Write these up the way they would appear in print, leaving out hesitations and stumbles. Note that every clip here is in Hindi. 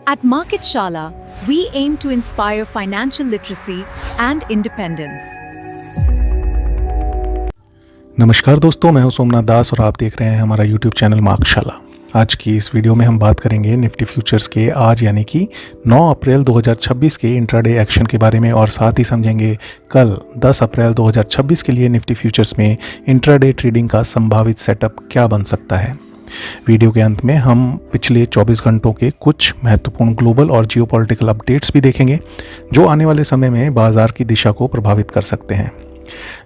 At Market Shala, we aim to inspire financial literacy and independence. नमस्कार दोस्तों, मैं हूं सोमनाथ दास और आप देख रहे हैं हमारा YouTube चैनल मार्केटशाला। आज की इस वीडियो में हम बात करेंगे निफ्टी फ्यूचर्स के आज यानी कि 9 अप्रैल 2026 के इंट्राडे एक्शन के बारे में और साथ ही समझेंगे कल 10 अप्रैल 2026 के लिए निफ्टी फ्यूचर्स में इंट्राडे ट्रेडिंग का संभावित सेटअप क्या बन सकता है। वीडियो के अंत में हम पिछले 24 घंटों के कुछ महत्वपूर्ण ग्लोबल और जियोपॉलिटिकल अपडेट्स भी देखेंगे जो आने वाले समय में बाजार की दिशा को प्रभावित कर सकते हैं।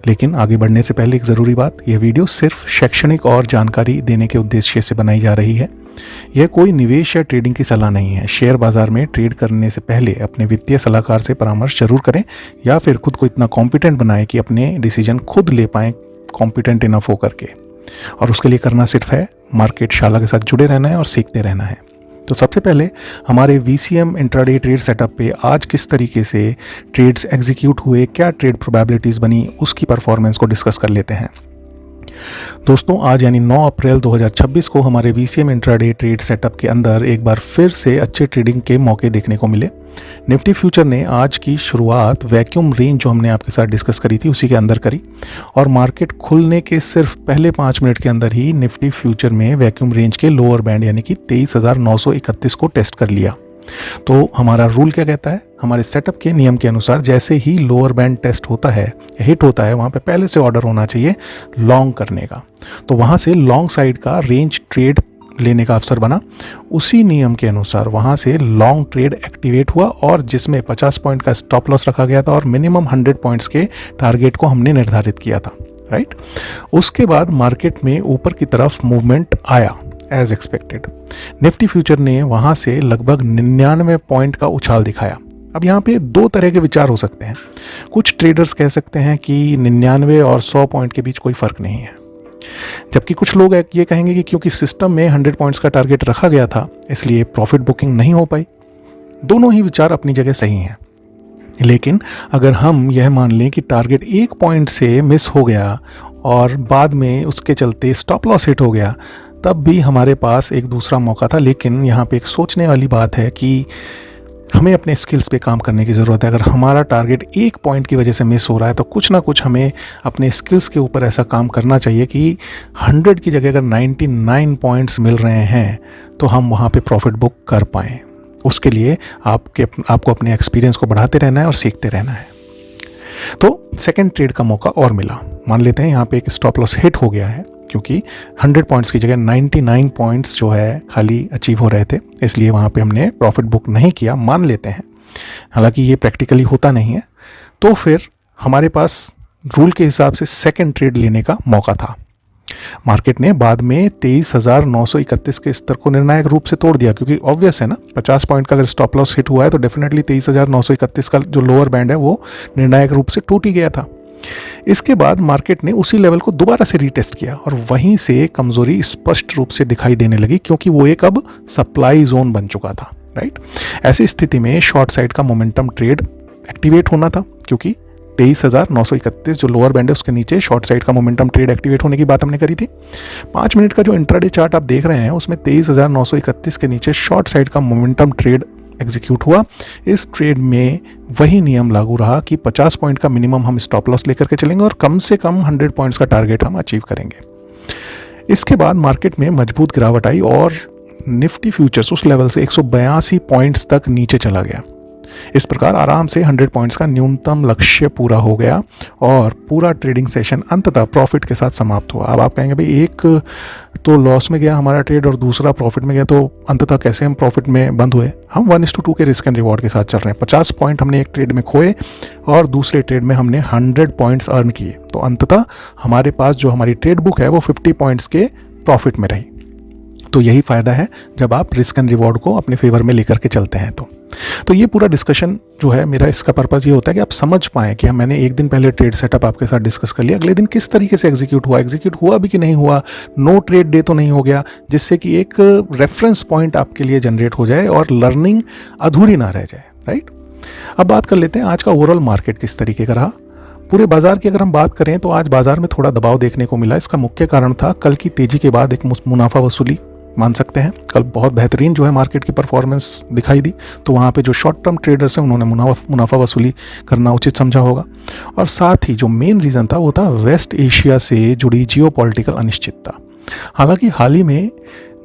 लेकिन आगे बढ़ने से पहले एक ज़रूरी बात, यह वीडियो सिर्फ शैक्षणिक और जानकारी देने के उद्देश्य से बनाई जा रही है। यह कोई निवेश या ट्रेडिंग की सलाह नहीं है। शेयर बाजार में ट्रेड करने से पहले अपने वित्तीय सलाहकार से परामर्श जरूर करें या फिर खुद को इतना कॉम्पिटेंट बनाएं कि अपने डिसीजन खुद ले पाएं, कॉम्पिटेंट इनफ हो करके। और उसके लिए करना सिर्फ है मार्केट शाला के साथ जुड़े रहना है और सीखते रहना है। तो सबसे पहले हमारे VCM इंट्राडे ट्रेड सेटअप पे आज किस तरीके से ट्रेड्स एग्जीक्यूट हुए, क्या ट्रेड प्रोबेबिलिटीज़ बनी, उसकी परफॉर्मेंस को डिस्कस कर लेते हैं। दोस्तों, आज यानी 9 अप्रैल 2026 को हमारे VCM इंट्राडे ट्रेड सेटअप के अंदर एक बार फिर से अच्छे ट्रेडिंग के मौके देखने को मिले। निफ्टी फ्यूचर ने आज की शुरुआत वैक्यूम रेंज जो हमने आपके साथ डिस्कस करी थी उसी के अंदर करी और मार्केट खुलने के सिर्फ पहले 5 मिनट के अंदर ही निफ्टी फ्यूचर में वैक्यूम रेंज के लोअर बैंड यानी कि 23,931 को टेस्ट कर लिया। तो हमारा रूल क्या कहता है, हमारे सेटअप के नियम के अनुसार जैसे ही लोअर बैंड टेस्ट होता है, हिट होता है, वहाँ पे पहले से ऑर्डर होना चाहिए लॉन्ग करने का। तो वहाँ से लॉन्ग साइड का रेंज ट्रेड लेने का अवसर बना। उसी नियम के अनुसार वहाँ से लॉन्ग ट्रेड एक्टिवेट हुआ और जिसमें 50 पॉइंट का स्टॉप लॉस रखा गया था और मिनिमम 100 पॉइंट्स के टारगेट को हमने निर्धारित किया था, राइट। उसके बाद मार्केट में ऊपर की तरफ मूवमेंट आया एज एक्सपेक्टेड। निफ्टी फ्यूचर ने वहाँ से लगभग 99 पॉइंट का उछाल दिखाया। अब यहाँ पे दो तरह के विचार हो सकते हैं। कुछ ट्रेडर्स कह सकते हैं कि 99 और 100 पॉइंट के बीच कोई फ़र्क नहीं है, जबकि कुछ लोग ये कहेंगे कि क्योंकि सिस्टम में 100 पॉइंट्स का टारगेट रखा गया था इसलिए प्रॉफिट बुकिंग नहीं हो पाई। दोनों ही विचार अपनी जगह सही हैं। लेकिन अगर हम यह मान लें कि टारगेट 1 पॉइंट से मिस हो गया और बाद में उसके चलते स्टॉप लॉस हिट हो गया, तब भी हमारे पास एक दूसरा मौका था। लेकिन यहाँ पे एक सोचने वाली बात है कि हमें अपने स्किल्स पे काम करने की ज़रूरत है। अगर हमारा टारगेट 1 पॉइंट की वजह से मिस हो रहा है तो कुछ ना कुछ हमें अपने स्किल्स के ऊपर ऐसा काम करना चाहिए कि 100 की जगह अगर 99 पॉइंट्स मिल रहे हैं तो हम वहाँ पे प्रॉफिट बुक कर पाएँ। उसके लिए आपको अपने एक्सपीरियंस को बढ़ाते रहना है और सीखते रहना है। तो सेकेंड ट्रेड का मौका और मिला। मान लेते हैं यहाँ पे एक स्टॉप लॉस हिट हो गया है क्योंकि 100 पॉइंट्स की जगह 99 पॉइंट्स जो है खाली अचीव हो रहे थे, इसलिए वहाँ पे हमने प्रॉफिट बुक नहीं किया, मान लेते हैं। हालांकि ये प्रैक्टिकली होता नहीं है। तो फिर हमारे पास रूल के हिसाब से सेकंड ट्रेड लेने का मौका था। मार्केट ने बाद में 23,931 के स्तर को निर्णायक रूप से तोड़ दिया क्योंकि ऑब्वियस है ना, 50 पॉइंट का अगर स्टॉप लॉस हिट हुआ है तो डेफिनेटली 23,931 का जो लोअर बैंड है वो निर्णायक रूप से टूट ही गया था। इसके बाद मार्केट ने उसी लेवल को दोबारा से रीटेस्ट किया और वहीं से कमजोरी स्पष्ट रूप से दिखाई देने लगी क्योंकि वो एक अब सप्लाई जोन बन चुका था, राइट। ऐसी स्थिति में शॉर्ट साइड का मोमेंटम ट्रेड एक्टिवेट होना था क्योंकि 23,931 जो लोअर बैंड है उसके नीचे शॉर्ट साइड का मोमेंटम ट्रेड एक्टिवेट होने की बात हमने करी थी। 5 मिनट का जो इंट्राडे चार्ट आप देख रहे हैं उसमें 23,931 के नीचे शॉर्ट साइड का मोमेंटम ट्रेड एग्जीक्यूट हुआ। इस ट्रेड में वही नियम लागू रहा कि 50 पॉइंट का मिनिमम हम स्टॉप लॉस लेकर के चलेंगे और कम से कम 100 पॉइंट्स का टारगेट हम अचीव करेंगे। इसके बाद मार्केट में मजबूत गिरावट आई और निफ्टी फ्यूचर्स उस लेवल से 182 पॉइंट्स तक नीचे चला गया। इस प्रकार आराम से 100 पॉइंट्स का न्यूनतम लक्ष्य पूरा हो गया और पूरा ट्रेडिंग सेशन अंततः प्रॉफिट के साथ समाप्त हुआ। अब आप कहेंगे भाई एक तो लॉस में गया हमारा ट्रेड और दूसरा प्रॉफिट में गया, तो अंततः कैसे हम प्रॉफिट में बंद हुए। हम 1:2 के रिस्क एंड रिवॉर्ड के साथ चल रहे हैं। 50 पॉइंट हमने एक ट्रेड में खोए और दूसरे ट्रेड में हमने 100 पॉइंट्स अर्न किए। तो अंततः हमारे पास जो हमारी ट्रेड बुक है वो 50 पॉइंट्स के प्रॉफिट में रही। तो यही फ़ायदा है जब आप रिस्क एंड रिवॉर्ड को अपने फेवर में लेकर के चलते हैं। तो ये पूरा डिस्कशन जो है मेरा, इसका पर्पज़ ये होता है कि आप समझ पाएँ कि मैंने एक दिन पहले ट्रेड सेटअप आपके साथ डिस्कस कर लिया, अगले दिन किस तरीके से एग्जीक्यूट हुआ भी कि नहीं हुआ, नो ट्रेड डे तो नहीं हो गया, जिससे कि एक रेफरेंस पॉइंट आपके लिए जनरेट हो जाए और लर्निंग अधूरी ना रह जाए, राइट। अब बात कर लेते हैं आज का ओवरऑल मार्केट किस तरीके का रहा। पूरे बाजार की अगर हम बात करें तो आज बाजार में थोड़ा दबाव देखने को मिला। इसका मुख्य कारण था कल की तेजी के बाद एक मुनाफा वसूली मान सकते हैं। कल बहुत बेहतरीन जो है मार्केट की परफॉर्मेंस दिखाई दी, तो वहाँ पे जो शॉर्ट टर्म ट्रेडर्स हैं उन्होंने मुनाफा वसूली करना उचित समझा होगा। और साथ ही जो मेन रीज़न था वो था वेस्ट एशिया से जुड़ी जियोपॉलिटिकल अनिश्चितता। हालांकि हाल ही में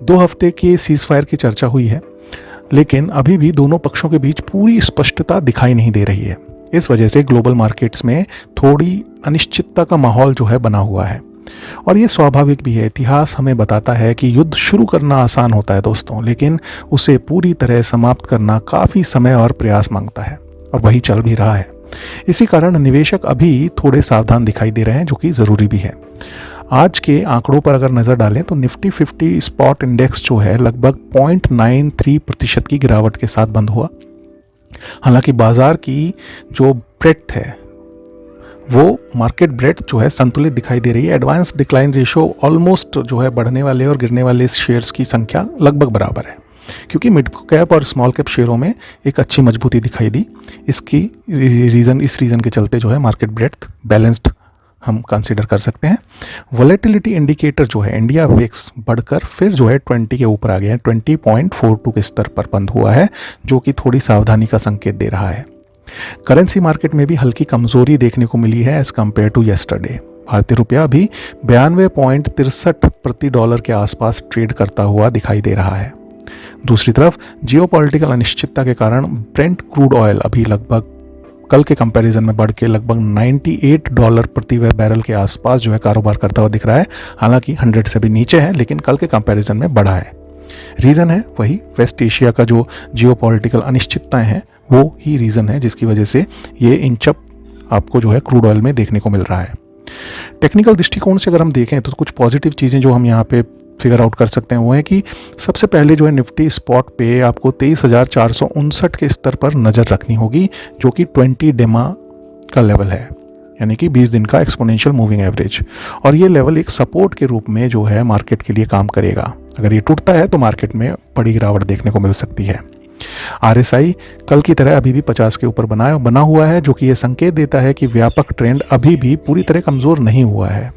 2 हफ्ते के सीज़ फायर की चर्चा हुई है, लेकिन अभी भी दोनों पक्षों के बीच पूरी स्पष्टता दिखाई नहीं दे रही है। इस वजह से ग्लोबल मार्केट्स में थोड़ी अनिश्चितता का माहौल जो है बना हुआ है, और ये स्वाभाविक भी है। इतिहास हमें बताता है कि युद्ध शुरू करना आसान होता है दोस्तों, लेकिन उसे पूरी तरह समाप्त करना काफ़ी समय और प्रयास मांगता है, और वही चल भी रहा है। इसी कारण निवेशक अभी थोड़े सावधान दिखाई दे रहे हैं, जो कि ज़रूरी भी है। आज के आंकड़ों पर अगर नज़र डालें तो निफ्टी 50 स्पॉट इंडेक्स जो है लगभग 0.93% की गिरावट के साथ बंद हुआ। हालांकि बाजार की जो ब्रेड्थ है वो मार्केट ब्रेड्थ जो है संतुलित दिखाई दे रही है। एडवांस डिक्लाइन रेशो ऑलमोस्ट जो है बढ़ने वाले और गिरने वाले शेयर्स की संख्या लगभग बराबर है, क्योंकि मिड कैप और स्मॉल कैप शेयरों में एक अच्छी मजबूती दिखाई दी। इस रीज़न के चलते जो है मार्केट ब्रेड्थ बैलेंस्ड हम कंसीडर कर सकते हैं। वॉलेटिलिटी इंडिकेटर जो है इंडिया विक्स बढ़कर फिर जो है 20 के ऊपर आ गया है, 20.42 के स्तर पर बंद हुआ है, जो कि थोड़ी सावधानी का संकेत दे रहा है। करेंसी मार्केट में भी हल्की कमजोरी देखने को मिली है एज कम्पेयर टू येस्टरडे। भारतीय रुपया अभी 92.63 प्रति डॉलर के आसपास ट्रेड करता हुआ दिखाई दे रहा है। दूसरी तरफ जियोपॉलिटिकल अनिश्चितता के कारण ब्रेंट क्रूड ऑयल अभी लगभग कल के कंपैरिजन में बढ़ के लगभग $98 प्रति बैरल के आसपास जो है कारोबार करता हुआ दिख रहा है। हालांकि 100 से भी नीचे है, लेकिन कल के कंपैरिजन में बढ़ा है। रीज़न है वही वेस्ट एशिया का जो जियोपॉलिटिकल अनिश्चितताएं हैं, वो ही रीज़न है जिसकी वजह से ये इंचअप आपको जो है क्रूड ऑयल में देखने को मिल रहा है। टेक्निकल दृष्टिकोण से अगर हम देखें तो कुछ पॉजिटिव चीज़ें जो हम यहाँ पे फिगर आउट कर सकते हैं वो है कि सबसे पहले जो है निफ्टी स्पॉट पे आपको 23,459 के स्तर पर नज़र रखनी होगी, जो कि 20 डेमा का लेवल है, यानी कि 20 दिन का एक्सपोनेंशियल मूविंग एवरेज। और ये लेवल एक सपोर्ट के रूप में जो है मार्केट के लिए काम करेगा। अगर ये टूटता है तो मार्केट में बड़ी गिरावट देखने को मिल सकती है। RSI कल की तरह अभी भी 50 के ऊपर बना हुआ है, जो कि ये संकेत देता है कि व्यापक ट्रेंड अभी भी पूरी तरह कमज़ोर नहीं हुआ है।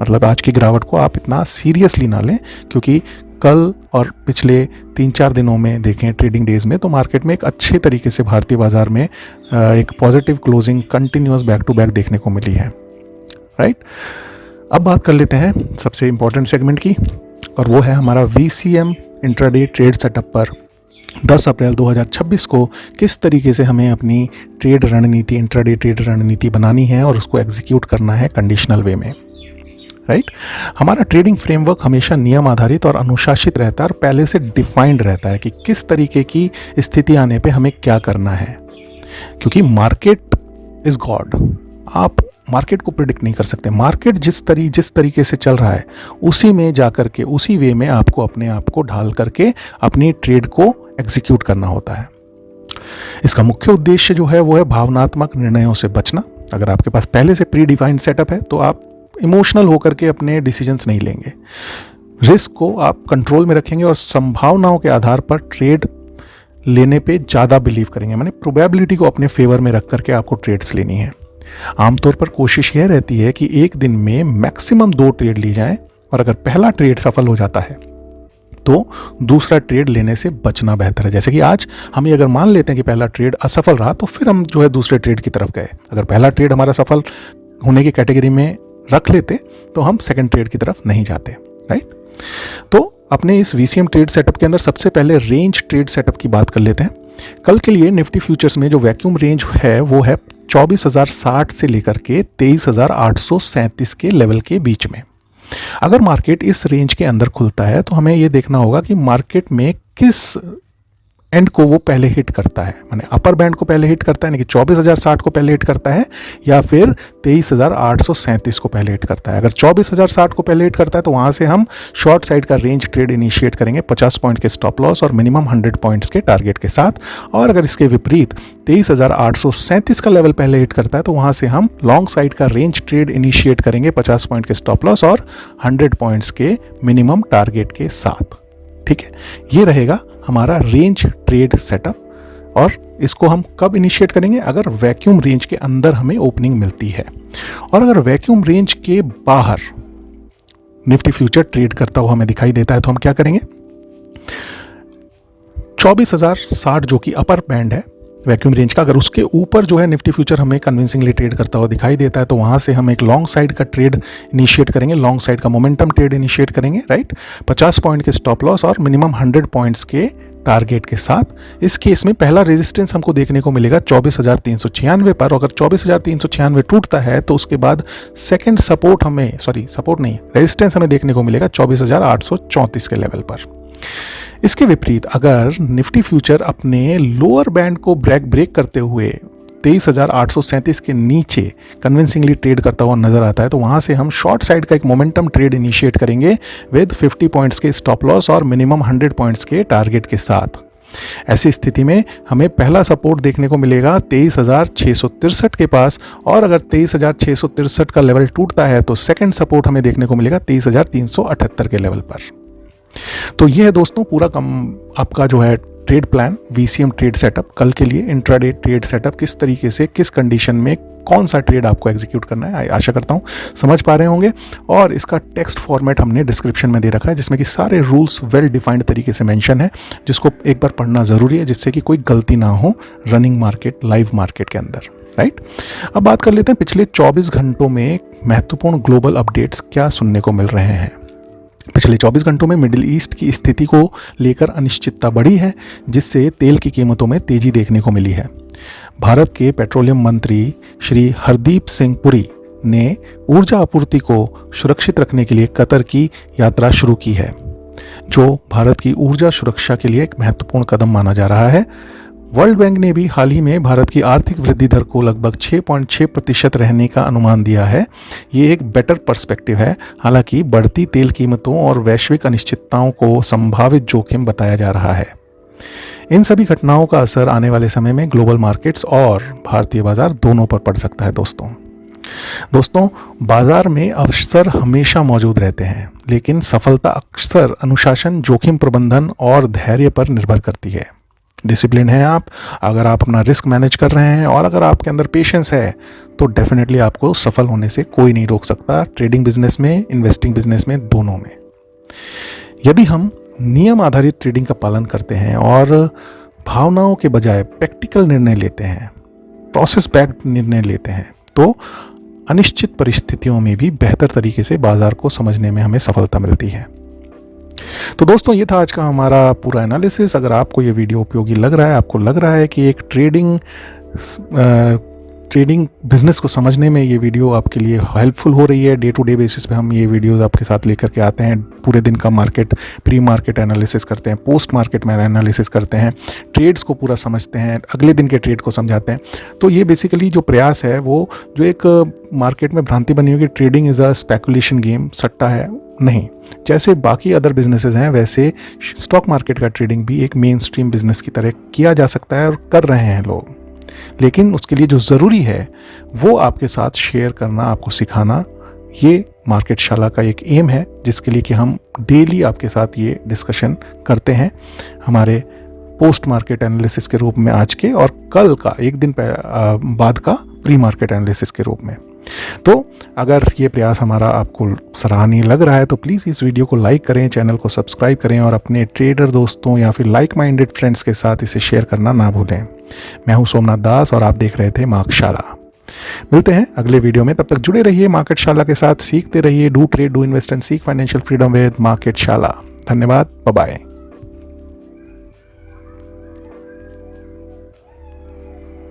मतलब आज की गिरावट को आप इतना सीरियसली ना लें, क्योंकि कल और पिछले 3-4 दिनों में देखें ट्रेडिंग डेज में तो मार्केट में एक अच्छे तरीके से भारतीय बाजार में एक positive closing continuous back to back देखने को मिली है। राइट, अब बात कर लेते हैं सबसे इम्पोर्टेंट सेगमेंट की, और वो है हमारा VCM इंट्राडे ट्रेड सेटअप पर 10 अप्रैल 2026 को किस तरीके से हमें अपनी ट्रेड रणनीति, इंट्राडे ट्रेड रणनीति बनानी है और उसको एग्जीक्यूट करना है कंडीशनल वे में। राइट, हमारा ट्रेडिंग फ्रेमवर्क हमेशा नियम आधारित और अनुशासित रहता है और पहले से डिफाइंड रहता है कि किस तरीके की स्थिति आने पे हमें क्या करना है, क्योंकि मार्केट इज गॉड। आप मार्केट को प्रिडिक्ट नहीं कर सकते। मार्केट जिस तरीके से चल रहा है उसी में जा करके, उसी वे में आपको अपने आप को ढाल करके अपनी ट्रेड को एग्जीक्यूट करना होता है। इसका मुख्य उद्देश्य जो है वो है भावनात्मक निर्णयों से बचना। अगर आपके पास पहले से प्री डिफाइंड सेटअप है तो आप इमोशनल होकर के अपने डिसीजंस नहीं लेंगे। रिस्क को आप कंट्रोल में रखेंगे और संभावनाओं के आधार पर ट्रेड लेने पे ज़्यादा बिलीव करेंगे, माने प्रोबेबिलिटी को अपने फेवर में रख करके आपको ट्रेड्स लेनी है। आमतौर पर कोशिश यह रहती है कि एक दिन में मैक्सिमम 2 ट्रेड ली जाएं, और अगर पहला ट्रेड सफल हो जाता है तो दूसरा ट्रेड लेने से बचना बेहतर है। जैसे कि आज हम ये अगर मान लेते हैं कि पहला ट्रेड असफल रहा तो फिर हम जो है दूसरे ट्रेड की तरफ गए। अगर पहला ट्रेड हमारा सफल होने की कैटेगरी में रख लेते तो हम सेकंड ट्रेड की तरफ नहीं जाते। राइट, तो अपने इस VCM ट्रेड सेटअप के अंदर सबसे पहले रेंज ट्रेड सेटअप की बात कर लेते हैं। कल के लिए निफ्टी फ्यूचर्स में जो वैक्यूम रेंज है वो है 24,060 से लेकर के 23,837 के लेवल के बीच में। अगर मार्केट इस रेंज के अंदर खुलता है तो हमें ये देखना होगा कि मार्केट में किस एंड को वो पहले हिट करता है, माने अपर बैंड को पहले हिट करता है, यानी कि 24,060 को पहले हिट करता है, या फिर 23,837 को पहले हिट करता है। अगर 24,060 को पहले हिट करता है तो वहाँ से हम शॉर्ट साइड का रेंज ट्रेड इनिशिएट करेंगे 50 पॉइंट के स्टॉप लॉस और मिनिमम 100 पॉइंट्स के टारगेट के साथ। और अगर इसके विपरीत 23,837 का लेवल पहले हिट करता है तो वहाँ से हम लॉन्ग साइड का रेंज ट्रेड इनिशिएट करेंगे 50 पॉइंट के स्टॉप लॉस और 100 पॉइंट्स के मिनिमम टारगेट के साथ। ठीक है, ये रहेगा हमारा रेंज ट्रेड सेटअप। और इसको हम कब इनिशिएट करेंगे? अगर वैक्यूम रेंज के अंदर हमें ओपनिंग मिलती है। और अगर वैक्यूम रेंज के बाहर निफ्टी फ्यूचर ट्रेड करता हुआ हमें दिखाई देता है तो हम क्या करेंगे? 24,060 जो कि अपर बैंड है वैक्यूम रेंज का, अगर उसके ऊपर जो है निफ्टी फ्यूचर हमें कन्विंसिंगली ट्रेड करता हुआ दिखाई देता है तो वहाँ से हम एक लॉन्ग साइड का ट्रेड इनिशिएट करेंगे, लॉन्ग साइड का मोमेंटम ट्रेड इनिशिएट करेंगे, राइट। 50 पॉइंट के स्टॉप लॉस और मिनिमम 100 पॉइंट्स के टारगेट के साथ। इस केस में पहला रेजिस्टेंस हमको देखने को मिलेगा 24,396 पर, अगर 24,396 टूटता है तो उसके बाद सेकंड सपोर्ट हमें, सपोर्ट नहीं, रेजिस्टेंस हमें देखने को मिलेगा 24,834 के लेवल पर। इसके विपरीत अगर निफ्टी फ्यूचर अपने लोअर बैंड को ब्रेक करते हुए 23,837 के नीचे कन्विंसिंगली ट्रेड करता हुआ नजर आता है तो वहां से हम शॉर्ट साइड का एक मोमेंटम ट्रेड इनिशिएट करेंगे विद 50 पॉइंट्स के स्टॉप लॉस और मिनिमम 100 पॉइंट्स के टारगेट के साथ। ऐसी स्थिति में हमें पहला सपोर्ट देखने को मिलेगा 23,663 के पास, और अगर 23,663 का लेवल टूटता है तो सेकंड सपोर्ट हमें देखने को मिलेगा 23,378 के लेवल पर। तो ये है दोस्तों पूरा आपका जो है trade plan, VCM trade setup कल के लिए, इंट्राडे ट्रेड सेटअप, किस तरीके से किस कंडीशन में कौन सा ट्रेड आपको एग्जीक्यूट करना है। आशा करता हूँ समझ पा रहे होंगे। और इसका टेक्स्ट फॉर्मेट हमने डिस्क्रिप्शन में दे रखा है जिसमें कि सारे रूल्स वेल डिफाइंड तरीके से मेंशन है, जिसको एक बार पढ़ना ज़रूरी है जिससे कि कोई गलती ना हो रनिंग मार्केट, लाइव मार्केट के अंदर, राइट। अब बात कर लेते हैं पिछले 24 घंटों में महत्वपूर्ण ग्लोबल अपडेट्स क्या सुनने को मिल रहे हैं। पिछले 24 घंटों में मिडिल ईस्ट की स्थिति को लेकर अनिश्चितता बढ़ी है, जिससे तेल की कीमतों में तेजी देखने को मिली है। भारत के पेट्रोलियम मंत्री श्री हरदीप सिंह पुरी ने ऊर्जा आपूर्ति को सुरक्षित रखने के लिए कतर की यात्रा शुरू की है, जो भारत की ऊर्जा सुरक्षा के लिए एक महत्वपूर्ण कदम माना जा रहा है। वर्ल्ड बैंक ने भी हाल ही में भारत की आर्थिक वृद्धि दर को लगभग 6.6% रहने का अनुमान दिया है। ये एक बेटर पर्सपेक्टिव है, हालांकि बढ़ती तेल कीमतों और वैश्विक अनिश्चितताओं को संभावित जोखिम बताया जा रहा है। इन सभी घटनाओं का असर आने वाले समय में ग्लोबल मार्केट्स और भारतीय बाजार दोनों पर पड़ सकता है। दोस्तों बाजार में अवसर हमेशा मौजूद रहते हैं, लेकिन सफलता अक्सर अनुशासन, जोखिम प्रबंधन और धैर्य पर निर्भर करती है। डिसिप्लिन है आप, अगर आप अपना रिस्क मैनेज कर रहे हैं और अगर आपके अंदर पेशेंस है तो डेफिनेटली आपको सफल होने से कोई नहीं रोक सकता, ट्रेडिंग बिजनेस में, इन्वेस्टिंग बिजनेस में, दोनों में। यदि हम नियम आधारित ट्रेडिंग का पालन करते हैं और भावनाओं के बजाय प्रैक्टिकल निर्णय लेते हैं, प्रोसेस बैक्ड निर्णय लेते हैं, तो अनिश्चित परिस्थितियों में भी बेहतर तरीके से बाजार को समझने में हमें सफलता मिलती है। तो दोस्तों ये था आज का हमारा पूरा एनालिसिस। अगर आपको ये वीडियो उपयोगी लग रहा है, आपको लग रहा है कि एक ट्रेडिंग बिजनेस को समझने में ये वीडियो आपके लिए हेल्पफुल हो रही है, डे टू डे बेसिस पे हम ये वीडियोस आपके साथ लेकर के आते हैं, पूरे दिन का मार्केट, प्री मार्केट एनालिसिस करते हैं, पोस्ट मार्केट में एनालिसिस करते हैं, ट्रेड्स को पूरा समझते हैं, अगले दिन के ट्रेड को समझाते हैं। तो ये बेसिकली जो प्रयास है वो जो एक मार्केट में भ्रांति बनी हुई कि trading is a speculation game, सट्टा है, नहीं। जैसे बाकी अदर बिजनेसेस हैं वैसे स्टॉक मार्केट का ट्रेडिंग भी एक मेन स्ट्रीम बिजनेस की तरह किया जा सकता है और कर रहे हैं लोग, लेकिन उसके लिए जो ज़रूरी है वो आपके साथ शेयर करना, आपको सिखाना। ये मार्केट शाला का एक एम है जिसके लिए कि हम डेली आपके साथ ये डिस्कशन करते हैं हमारे पोस्ट मार्केट एनालिसिस के रूप में आज के, और कल का एक दिन बाद का प्री मार्केट एनालिसिस के रूप में। तो अगर ये प्रयास हमारा आपको सराहनीय लग रहा है तो प्लीज़ इस वीडियो को लाइक करें, चैनल को सब्सक्राइब करें और अपने ट्रेडर दोस्तों या फिर लाइक माइंडेड फ्रेंड्स के साथ इसे शेयर करना ना भूलें। मैं हूं सोमनाथ दास और आप देख रहे थे मार्केटशाला। मिलते हैं अगले वीडियो में, तब तक जुड़े रहिए मार्केटशाला के साथ, सीखते रहिए, do trade, do invest and seek financial freedom with Marketshala. धन्यवाद, बाय बाय।